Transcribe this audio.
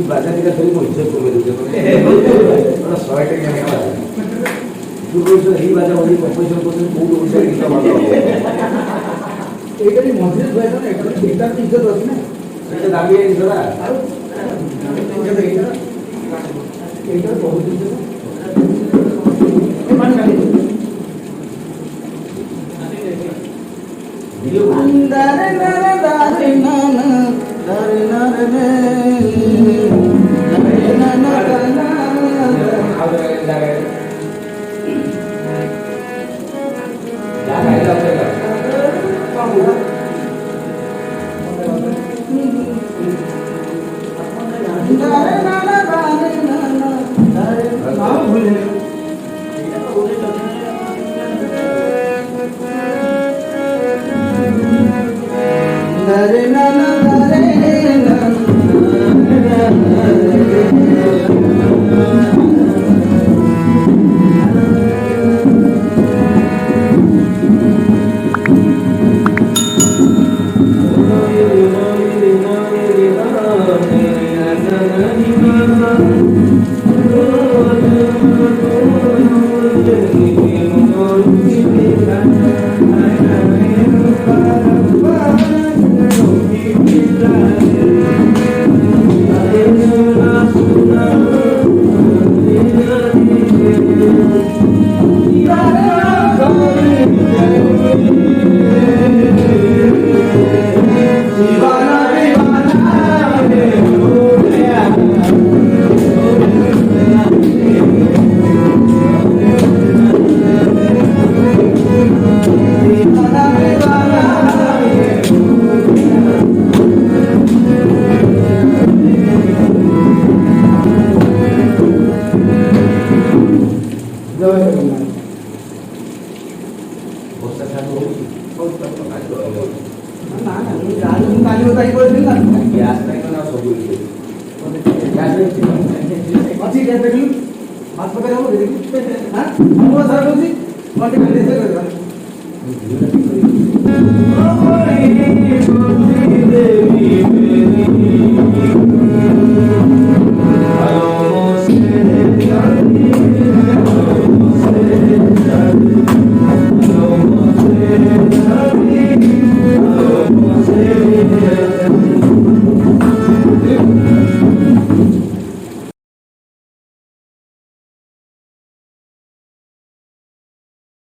বাজা দিকে ধরি মই ইজ্জত কমে দিতে মানে 100 টাকা নিয়ে বাজা তুই কইছ এই বাজা ওই কম্পোজিশন করতে বহুত পয়সা দিতে ভালো এইটা কি মসজিদ হয় না এটা কি ইজ্জত আছে না এটা দাবি আছে না আর এইটা বহুত ইজ্জত মান কালি ভিডিও দারে দারে দারে না না দারে না রে দারে না না দারে না আরে দারে জায়গা এটা পাবো দারে না না দারে না না দারে না ভুলে এটা তো বলে দারে না না দারে না Hello,